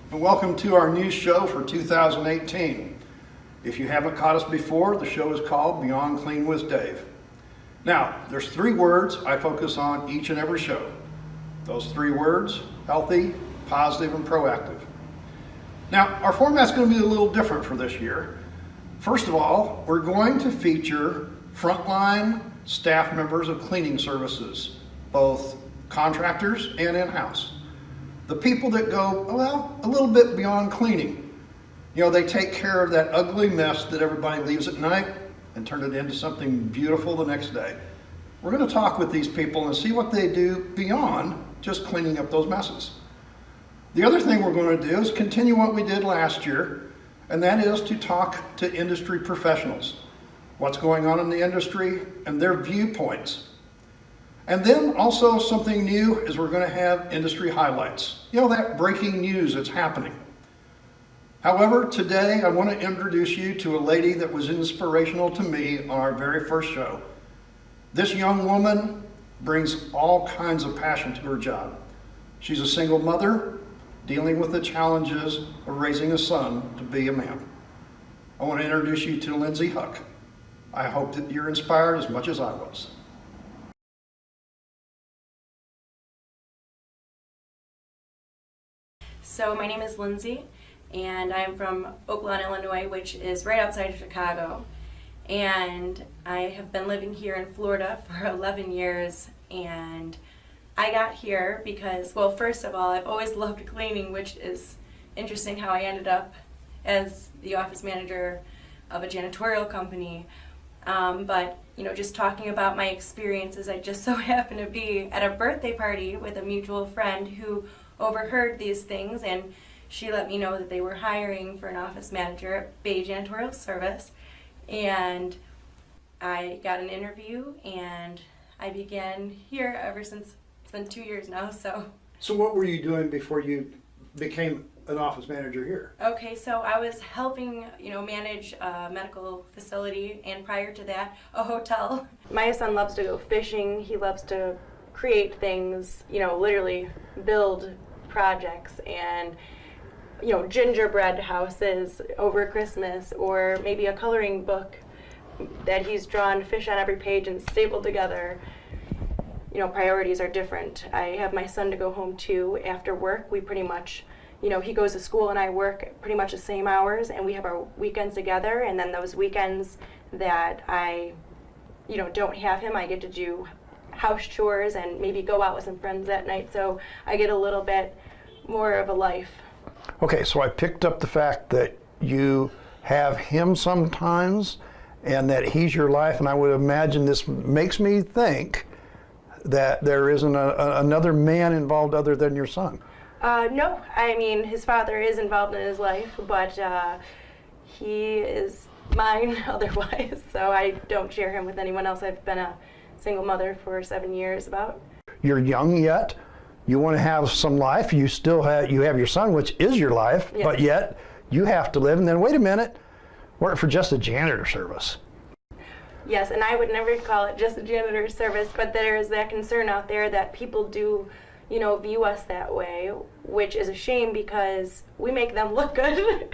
and welcome to our new show for 2018. If you haven't caught us before, the show is called Beyond Clean with Dave. Now, there's 3 words I focus on each and every show. Those 3 words: healthy, positive, and proactive. Now, our format's going to be a little different for this year. First of all, we're going to feature frontline staff members of cleaning services, both contractors and in-house. The people that go, well, a little bit beyond cleaning. You know, they take care of that ugly mess that everybody leaves at night and turn it into something beautiful the next day. We're going to talk with these people and see what they do beyond just cleaning up those messes. The other thing we're going to do is continue what we did last year, and that is to talk to industry professionals. What's going on in the industry and their viewpoints. And then also something new is we're going to have industry highlights. You know, that breaking news that's happening. However, today I want to introduce you to a lady that was inspirational to me on our very first show. This young woman brings all kinds of passion to her job. She's a single mother dealing with the challenges of raising a son to be a man. I want to introduce you to Lindsey Huck. I hope that you're inspired as much as I was. So my name is Lindsey, and I'm from Oak Lawn, Illinois, which is right outside of Chicago. And I have been living here in Florida for 11 years, and I got here because, well, first of all, I've always loved cleaning, which is interesting how I ended up as the office manager of a janitorial company. But, you know, just talking about my experiences, I just so happened to be at a birthday party with a mutual friend who overheard these things, and she let me know that they were hiring for an office manager at Bay Janitorial Service. And I got an interview, and I began here ever since. It's been 2 years now. So what were you doing before you became an office manager here? Okay, so I was helping, manage a medical facility, and prior to that, a hotel. My son loves to go fishing. He loves to create things, literally build projects and, gingerbread houses over Christmas, or maybe a coloring book that he's drawn fish on every page and stapled together. Priorities are different. I have my son to go home to after work. We pretty much, he goes to school and I work pretty much the same hours, and we have our weekends together, and then those weekends that I, don't have him, I get to do house chores and maybe go out with some friends that night, so I get a little bit more of a life. Okay, so I picked up the fact that you have him sometimes and that he's your life, and I would imagine this makes me think that there isn't another man involved other than your son. No, I mean, his father is involved in his life, but he is mine otherwise, so I don't share him with anyone else. I've been a single mother for 7 years about. You're young yet. You want to have some life. You have your son, which is your life, yes. But yet you have to live. And then wait a minute, work for just a janitor service. Yes, and I would never call it just a janitor service, but there is that concern out there that people do, view us that way, which is a shame because we make them look good.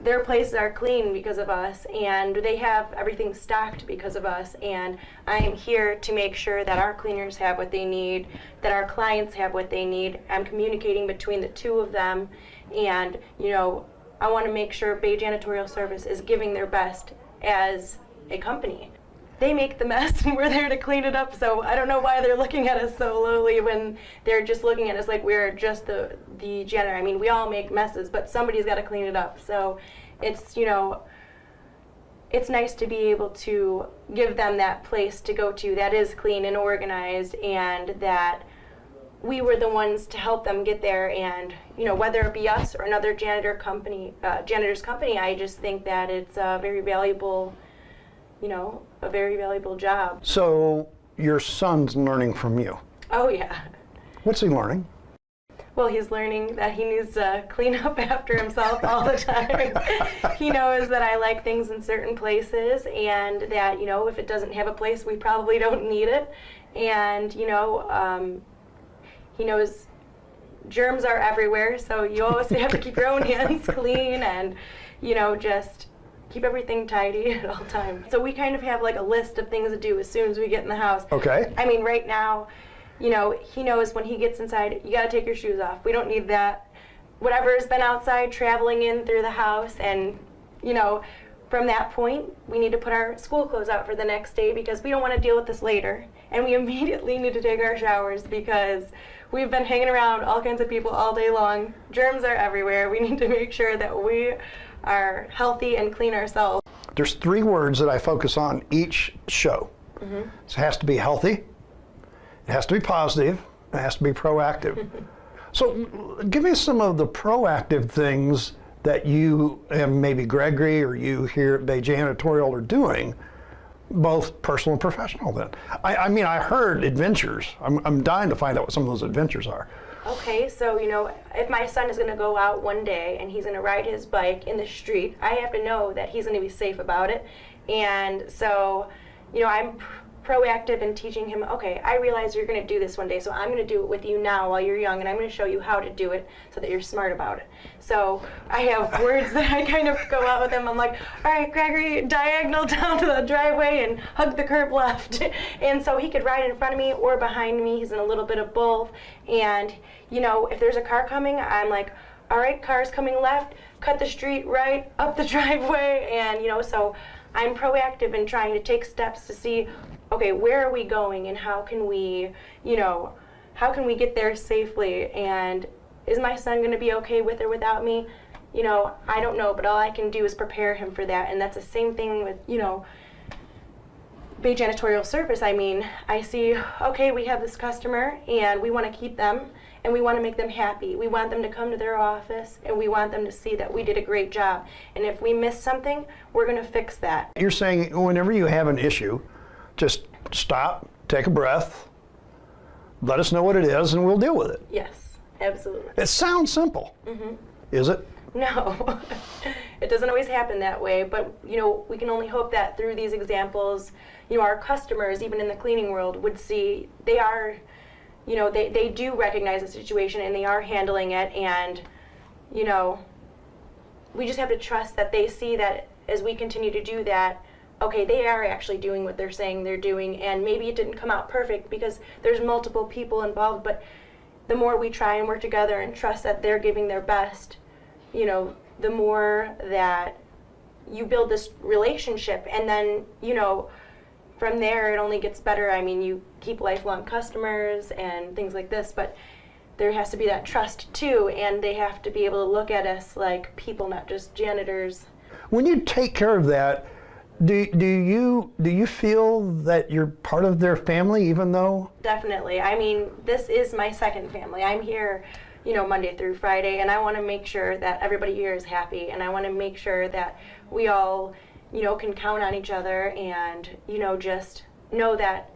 Their places are clean because of us, and they have everything stocked because of us, and I am here to make sure that our cleaners have what they need, that our clients have what they need. I'm communicating between the two of them, and I want to make sure Bay Janitorial Service is giving their best as a company. They make the mess and we're there to clean it up, so I don't know why they're looking at us so lowly when they're just looking at us like we're just the janitor. I mean, we all make messes, but somebody's got to clean it up. So it's, it's nice to be able to give them that place to go to that is clean and organized, and that we were the ones to help them get there. And whether it be us or another janitor's company, I just think that it's a very valuable job. So your son's learning from you. Oh yeah. What's he learning? Well, he's learning that he needs to clean up after himself all the time. He knows that I like things in certain places, and that, if it doesn't have a place, we probably don't need it. And, he knows germs are everywhere, so you always have to keep your own hands clean and, just keep everything tidy at all times. So we kind of have like a list of things to do as soon as we get in the house. Okay. I mean, right now, he knows when he gets inside, you got to take your shoes off. We don't need that. Whatever has been outside, traveling in through the house, and, from that point, we need to put our school clothes out for the next day because we don't want to deal with this later. And we immediately need to take our showers because we've been hanging around all kinds of people all day long. Germs are everywhere. We need to make sure that we are healthy and clean ourselves. There's 3 words that I focus on each show. Mm-hmm. It has to be healthy, it has to be positive, it has to be proactive. So give me some of the proactive things that you and maybe Gregory or you here at Bay Janitorial are doing, both personal and professional then. I mean, I heard adventures. I'm dying to find out what some of those adventures are. Okay, so, if my son is going to go out one day and he's going to ride his bike in the street, I have to know that he's going to be safe about it. And so, I'm proactive in teaching him, okay, I realize you're going to do this one day, so I'm going to do it with you now while you're young, and I'm going to show you how to do it so that you're smart about it. So I have words that I kind of go out with him. I'm like, all right, Gregory, diagonal down to the driveway and hug the curb left. And so he could ride in front of me or behind me. He's in a little bit of both. And, if there's a car coming, I'm like, all right, car's coming left, cut the street right, up the driveway. And, so I'm proactive in trying to take steps to see, okay, where are we going and how can we get there safely, and is my son going to be okay with or without me? I don't know, but all I can do is prepare him for that. And that's the same thing with, Bay Janitorial Service. I mean, I see, okay, we have this customer and we want to keep them and we want to make them happy. We want them to come to their office and we want them to see that we did a great job. And if we miss something, we're going to fix that. You're saying whenever you have an issue, just stop, take a breath, let us know what it is, and we'll deal with it. Yes, absolutely. It sounds simple. Mm-hmm. Is it? No, it doesn't always happen that way, but we can only hope that through these examples, our customers, even in the cleaning world, would see they are, they do recognize the situation and they are handling it, and, we just have to trust that they see that as we continue to do that, okay, they are actually doing what they're saying they're doing, and maybe it didn't come out perfect because there's multiple people involved, but the more we try and work together and trust that they're giving their best, the more that you build this relationship, and then, from there it only gets better. I mean, you keep lifelong customers and things like this, but there has to be that trust too, and they have to be able to look at us like people, not just janitors. When you take care of that, do you feel that you're part of their family, even though? Definitely. I mean, this is my second family. I'm here, Monday through Friday, and I want to make sure that everybody here is happy, and I want to make sure that we all, can count on each other, and, just know that,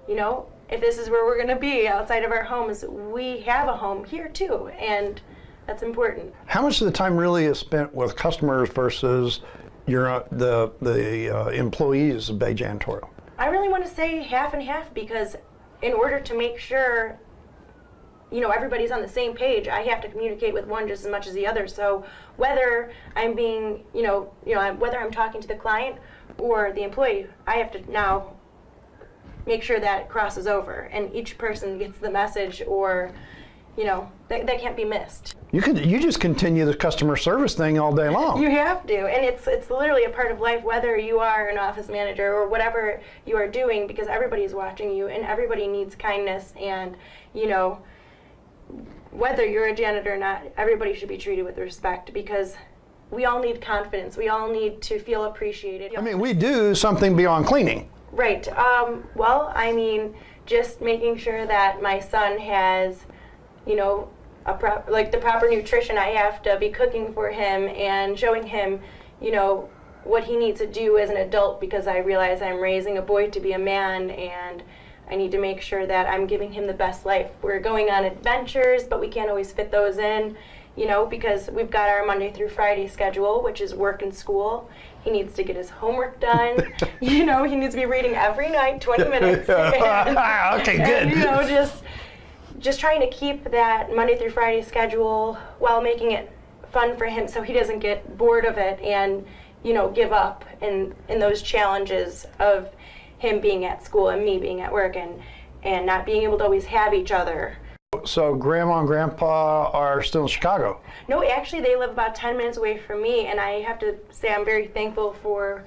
if this is where we're going to be outside of our homes, we have a home here too, and that's important. How much of the time really is spent with customers versus the employees of Bay Janitorial? I really want to say half and half, because in order to make sure everybody's on the same page, I have to communicate with one just as much as the other. So whether I'm being, whether I'm talking to the client or the employee, I have to now make sure that it crosses over and each person gets the message, or that can't be missed. You just continue the customer service thing all day long. You have to, and it's literally a part of life, whether you are an office manager or whatever you are doing, because everybody's watching you and everybody needs kindness, and whether you're a janitor or not, everybody should be treated with respect, because we all need confidence. We all need to feel appreciated. I mean, we do something beyond cleaning. Right. Well, I mean, just making sure that my son has, the proper nutrition. I have to be cooking for him and showing him, what he needs to do as an adult, because I realize I'm raising a boy to be a man, and I need to make sure that I'm giving him the best life. We're going on adventures, but we can't always fit those in, because we've got our Monday through Friday schedule, which is work and school. He needs to get his homework done. He needs to be reading every night, 20 minutes. Okay, good. And, just just trying to keep that Monday through Friday schedule while making it fun for him so he doesn't get bored of it and, you know, give up in those challenges of him being at school and me being at work and not being able to always have each other. So Grandma and Grandpa are still in Chicago? No, actually they live about 10 minutes away from me, and I have to say I'm very thankful for,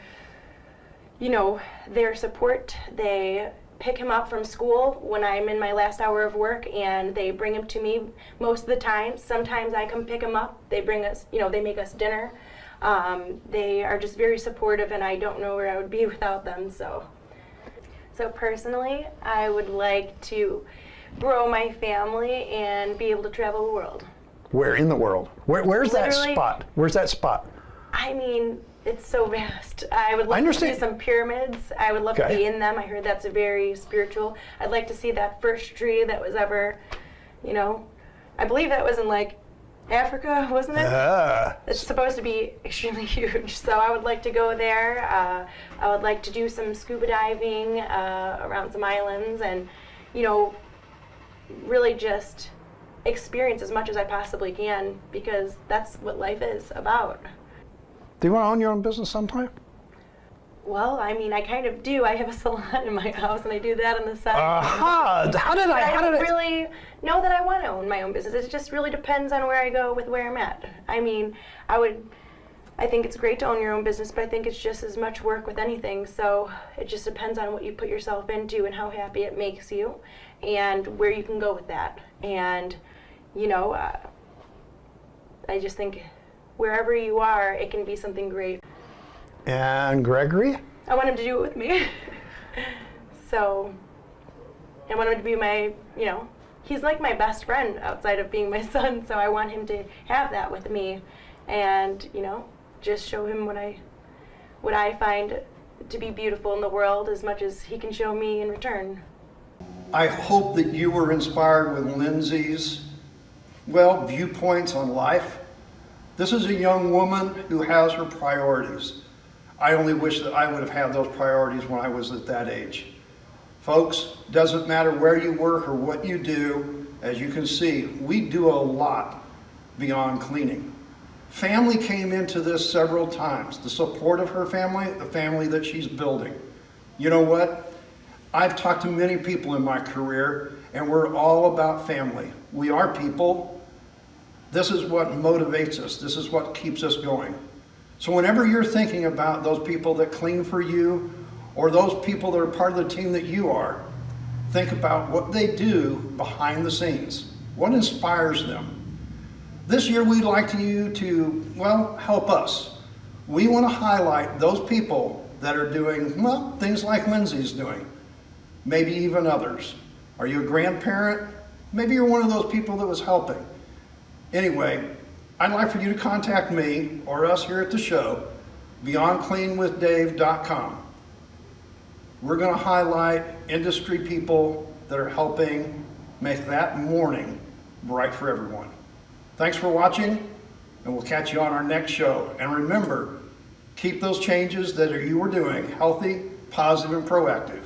you know, their support. They pick him up from school when I'm in my last hour of work, and they bring him to me most of the time. Sometimes I come pick him up. They bring us, you know, they make us dinner. They are just very supportive, and I don't know where I would be without them. So personally, I would like to grow my family and be able to travel the world. Where in the world? Where's that Literally, spot? Where's that spot? I mean, it's so vast. I would like to see some pyramids. I would love to be in them. I heard that's very spiritual. I'd like to see that first tree that was ever, you know, I believe that was in like Africa, wasn't it? It's supposed to be extremely huge. So I would like to go there. I would like to do some scuba diving around some islands and, you know, really just experience as much as I possibly can, because that's what life is about. Do you want to own your own business sometime? Well, I mean, I kind of do. I have a salon in my house, and I do that on the side. How did I? I don't really know that I want to own my own business. It just really depends on where I go with where I'm at. I mean, I think it's great to own your own business, but I think it's just as much work with anything. So it just depends on what you put yourself into and how happy it makes you, and where you can go with that. And, you know, I just think wherever you are, it can be something great. And Gregory? I want him to do it with me. So, I want him to be my, you know, he's like my best friend outside of being my son, so I want him to have that with me and, you know, just show him what I find to be beautiful in the world as much as he can show me in return. I hope that you were inspired with Lindsey's, well, viewpoints on life. This is a young woman who has her priorities. I only wish that I would have had those priorities when I was at that age. Folks, doesn't matter where you work or what you do, as you can see, we do a lot beyond cleaning. Family came into this several times. The support of her family, the family that she's building. You know what? I've talked to many people in my career, and we're all about family. We are people. This is what motivates us. This is what keeps us going. So whenever you're thinking about those people that clean for you, or those people that are part of the team that you are, think about what they do behind the scenes. What inspires them? This year we'd like you to, well, help us. We want to highlight those people that are doing, well, things like Lindsey's doing. Maybe even others. Are you a grandparent? Maybe you're one of those people that was helping. Anyway, I'd like for you to contact me or us here at the show, beyondcleanwithdave.com. We're going to highlight industry people that are helping make that morning bright for everyone. Thanks for watching, and we'll catch you on our next show. And remember, keep those changes that you are doing healthy, positive, and proactive.